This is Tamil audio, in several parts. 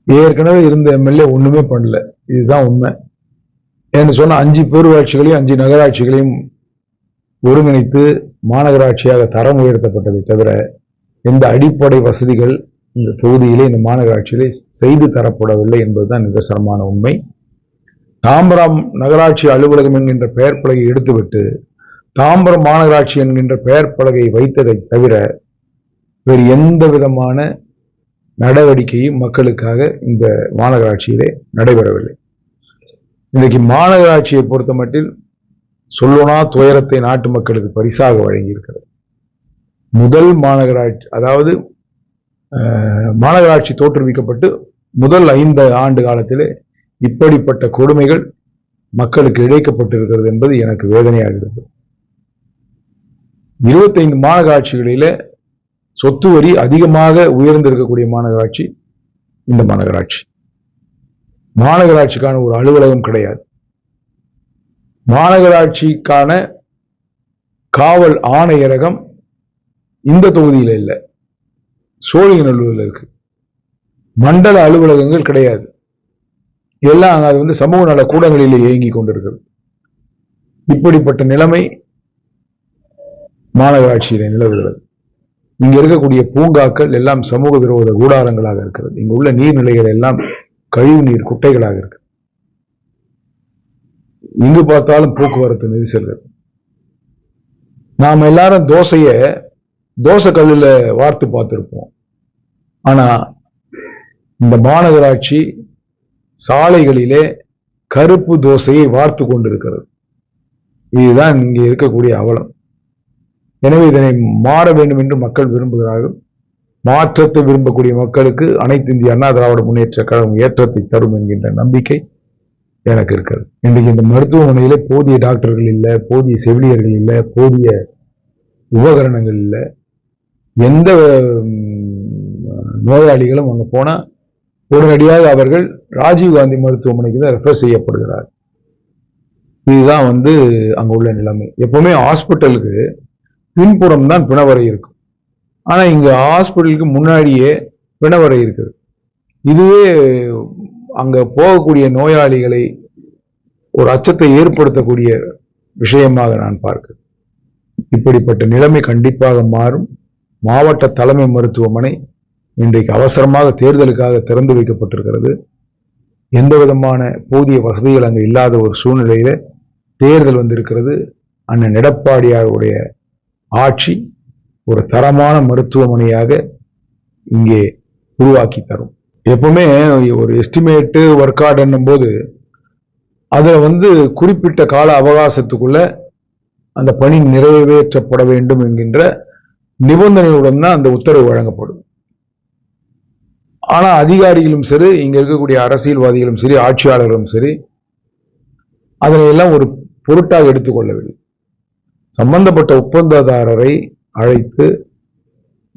ஏற்கனவே இருந்த எம்எல்ஏ ஒண்ணுமே பண்ணல. இதுதான் உண்மை. என்று சொன்ன 5 பேரூராட்சிகளையும் 5 நகராட்சிகளையும் ஒருங்கிணைத்து மாநகராட்சியாக தரம் உயர்த்தப்பட்டதை தவிர எந்த அடிப்படை வசதிகள் இந்த தொகுதியிலே இந்த மாநகராட்சியிலே செய்து தரப்படவில்லை என்பதுதான் நிதர்சனமான உண்மை. தாம்பரம் நகராட்சி அலுவலகம் என்கின்ற பெயர் பலகை எடுத்துவிட்டு தாம்பரம் மாநகராட்சி என்கின்ற பெயர் பலகை வைத்ததை தவிர வேறு எந்த விதமான நடவடிக்கையும் மக்களுக்காக இந்த மாநகராட்சியிலே நடைபெறவில்லை. இன்றைக்கு மாநகராட்சியை பொறுத்த மட்டில் சொல்லோனா துயரத்தை நாட்டு மக்களுக்கு பரிசாக வழங்கியிருக்கிறது. முதல் மாநகராட்சி, அதாவது மாநகராட்சி தோற்றுவிக்கப்பட்டு முதல் 5 ஆண்டு காலத்திலே இப்படிப்பட்ட கொடுமைகள் மக்களுக்கு இழைக்கப்பட்டிருக்கிறது என்பது எனக்கு வேதனையாகிறது. 25 மாநகராட்சிகளிலே சொத்து வரி அதிகமாக உயர்ந்திருக்கக்கூடிய மாநகராட்சி இந்த மாநகராட்சி. மாநகராட்சிக்கான ஒரு அலுவலகம் கிடையாது. மாநகராட்சிக்கான காவல் ஆணையரகம் இந்த தொகுதியில் இல்லை, சோழிங்கநல்லூரில் இருக்கு. மண்டல அலுவலகங்கள் கிடையாது. எல்லாம் அது சமூக நல கூடங்களிலே இயங்கிக் கொண்டிருக்கிறது. இப்படிப்பட்ட நிலைமை மாநகராட்சியில நிலவுகிறது. இங்க இருக்கக்கூடிய பூங்காக்கள் எல்லாம் சமூக விரோத கூடாரங்களாக இருக்கிறது. இங்கு உள்ள நீர்நிலைகள் எல்லாம் கழிவு நீர் குட்டைகளாக இருக்கு. இங்கு பார்த்தாலும் போக்குவரத்து நெரிசல்கள். நாம் எல்லாரும் தோசை கல்லுல வார்த்து பார்த்திருப்போம். ஆனா இந்த மாநகராட்சி சாலைகளிலே கருப்பு தோசையை வார்த்து கொண்டிருக்கிறது. இதுதான் இங்கே இருக்கக்கூடிய அவலம். எனவே இதனை மாற வேண்டும் என்று மக்கள் விரும்புகிறார்கள். மாற்றத்தை விரும்பக்கூடிய மக்களுக்கு அனைத்து இந்திய அண்ணா திராவிட முன்னேற்ற கழகம் ஏற்றத்தை தரும் என்கின்ற நம்பிக்கை எனக்கு இருக்கிறது. இன்றைக்கு இந்த மருத்துவமனையில போதிய டாக்டர்கள் இல்லை, போதிய செவிலியர்கள் இல்லை, போதிய உபகரணங்கள் இல்லை. எந்த நோயாளிகளும் அங்க போனா உடனடியாக அவர்கள் ராஜீவ்காந்தி மருத்துவமனைக்கு தான் ரெஃபர் செய்யப்படுகிறார். இதுதான் அங்க உள்ள நிலைமை. எப்பவுமே ஹாஸ்பிட்டலுக்கு பின்புறம் தான் பிணவரை இருக்கும். ஆனா இங்க ஹாஸ்பிட்டலுக்கு முன்னாடியே பிணவரை இருக்குது. இதுவே அங்க போகக்கூடிய நோயாளிகளை ஒரு அச்சத்தை ஏற்படுத்தக்கூடிய விஷயமாக நான் பார்க்கிறேன். இப்படிப்பட்ட நிலைமை கண்டிப்பாக மாறும். மாவட்ட தலைமை மருத்துவமனை இன்றைக்கு அவசரமாக தேர்தலுக்காக திறந்து வைக்கப்பட்டிருக்கிறது. எந்த விதமான போதிய வசதிகள் அங்கு இல்லாத ஒரு சூழ்நிலையில தேர்தல் வந்திருக்கிறது. அண்ணன் எடப்பாடியாருடைய ஆட்சி ஒரு தரமான மருத்துவமனையாக இங்கே உருவாக்கி தரும். எப்பவுமே ஒரு எஸ்டிமேட்டு ஒர்க் ஆர்ட் என்னும் போது அதுல குறிப்பிட்ட கால அவகாசத்துக்குள்ள அந்த பணி நிறைவேற்றப்பட வேண்டும் என்கின்ற நிபந்தனையுடன் தான் அந்த உத்தரவு வழங்கப்படும். ஆனா அதிகாரிகளும் சரி, இங்க இருக்கக்கூடிய அரசியல்வாதிகளும் சரி, ஆட்சியாளர்களும் சரி, அதனையெல்லாம் ஒரு பொருட்டாக எடுத்துக்கொள்ளவில்லை. சம்பந்தப்பட்ட ஒப்பந்ததாரரை அழைத்து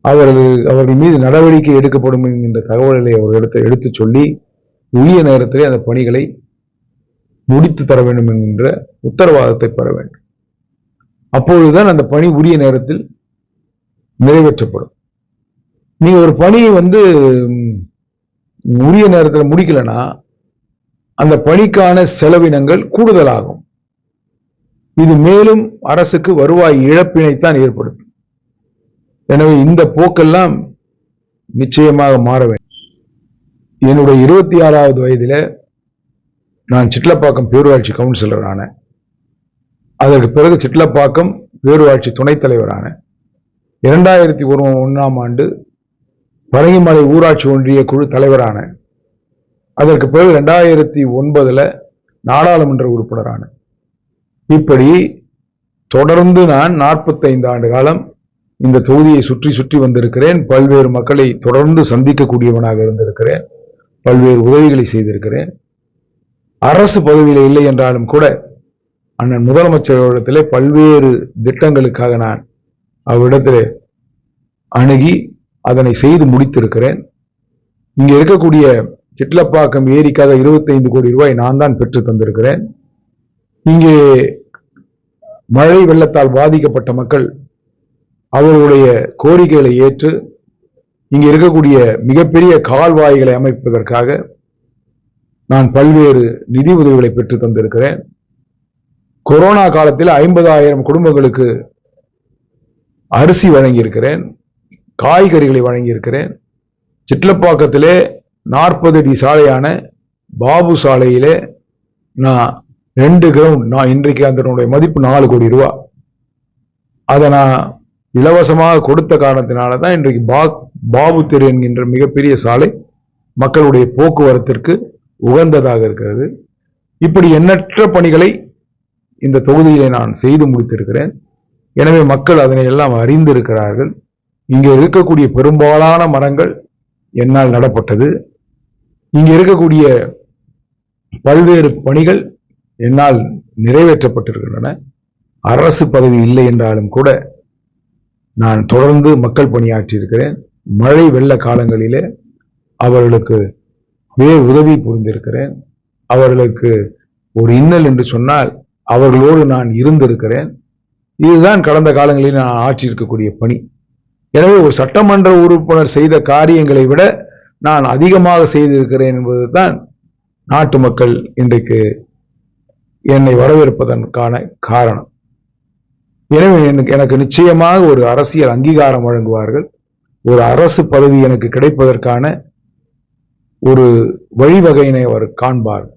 அவர்கள் மீது நடவடிக்கை எடுக்கப்படும் என்கின்ற தகவல்களை அவர்கள் எடுத்து சொல்லி உரிய நேரத்திலே அந்த பணிகளை முடித்து தர வேண்டும் என்கின்ற உத்தரவாதத்தை பெற வேண்டும். அப்பொழுதுதான் அந்த பணி உரிய நேரத்தில் நிறைவேற்றப்படும். நீங்க ஒரு பணியை உரிய நேரத்தில் முடிக்கலன்னா அந்த பணிக்கான செலவினங்கள் கூடுதலாகும். இது மேலும் அரசுக்கு வருவாய் இழப்பினைத்தான் ஏற்படுத்தும். எனவே இந்த போக்கெல்லாம் நிச்சயமாக மாற வேண்டும். என்னுடைய 26வது வயதில நான் சிட்லப்பாக்கம் பேரூராட்சி கவுன்சிலர் ஆனேன். அதற்கு பிறகு சிட்லப்பாக்கம் பேரூராட்சி துணைத் தலைவர் ஆனேன். 2001ஆம் ஆண்டு பரங்கிமலை ஊராட்சி ஒன்றிய குழு தலைவரான. அதற்கு பிறகு 2009 நாடாளுமன்ற உறுப்பினரான. இப்படி தொடர்ந்து நான் 45 ஆண்டு காலம் இந்த தொகுதியை சுற்றி சுற்றி வந்திருக்கிறேன். பல்வேறு மக்களை தொடர்ந்து சந்திக்கக்கூடியவனாக இருந்திருக்கிறேன். பல்வேறு உதவிகளை செய்திருக்கிறேன். அரசு பதவியில் இல்லை என்றாலும் கூட அண்ணன் முதலமைச்சரிடத்திலே பல்வேறு திட்டங்களுக்காக நான் அவரிடத்திலே அணுகி அதனை செய்து முடித்திருக்கிறேன். இங்க இருக்கக்கூடிய சிட்லப்பாக்கம் ஏரிக்காக 25 கோடி ரூபாய் நான் தான் பெற்று தந்திருக்கிறேன். இங்கே மழை வெள்ளத்தால் பாதிக்கப்பட்ட மக்கள் அவர்களுடைய கோரிக்கைகளை ஏற்று இங்க இருக்கக்கூடிய மிகப்பெரிய கால்வாய்களை அமைப்பதற்காக நான் பல்வேறு நிதி உதவிகளை பெற்று தந்திருக்கிறேன். கொரோனா காலத்தில் 50,000 குடும்பங்களுக்கு அரிசி வழங்கியிருக்கிறேன், காய்கறிகளை வழங்கியிருக்கிறேன். சிட்லப்பாக்கத்திலே 40 அடி சாலையான பாபு சாலையிலே நான் 2 கிரவுண்ட், நான் இன்றைக்கு அதனுடைய மதிப்பு 4 கோடி ரூபாய், அதை நான் இலவசமாக கொடுத்த காரணத்தினால தான் இன்றைக்கு பாபு தெரு என்கின்ற மிகப்பெரிய சாலை மக்களுடைய போக்குவரத்திற்கு உகந்ததாக இருக்கிறது. இப்படி எண்ணற்ற பணிகளை இந்த தொகுதியிலே நான் செய்து முடித்திருக்கிறேன். எனவே மக்கள் அதனை எல்லாம் அறிந்திருக்கிறார்கள். இங்கே இருக்கக்கூடிய பெரும்பாலான மரங்கள் என்னால் நடப்பட்டது. இங்கே இருக்கக்கூடிய பல்வேறு பணிகள் என்னால் நிறைவேற்றப்பட்டிருக்கின்றன. அரசு பதவி இல்லை என்றாலும் கூட நான் தொடர்ந்து மக்கள் பணியாற்றி இருக்கிறேன். மழை வெள்ள காலங்களிலே அவர்களுக்கு உதவி புரிந்திருக்கிறேன். அவர்களுக்கு ஒரு இன்னல் என்று சொன்னால் அவர்களோடு நான் இருந்திருக்கிறேன். இதுதான் கடந்த காலங்களில் நான் ஆற்றி இருக்கக்கூடிய பணி. எனவே ஒரு சட்டமன்ற உறுப்பினர் செய்த காரியங்களை விட நான் அதிகமாக செய்திருக்கிறேன் என்பதுதான் நாட்டு மக்கள் இன்றைக்கு என்னை வரவேற்பதற்கான காரணம். எனவே எனக்கு நிச்சயமாக ஒரு அரசியல் அங்கீகாரம் வழங்குவார்கள். ஒரு அரசு பதவி எனக்கு கிடைப்பதற்கான ஒரு வழிவகையினை அவர் காண்பார்கள்.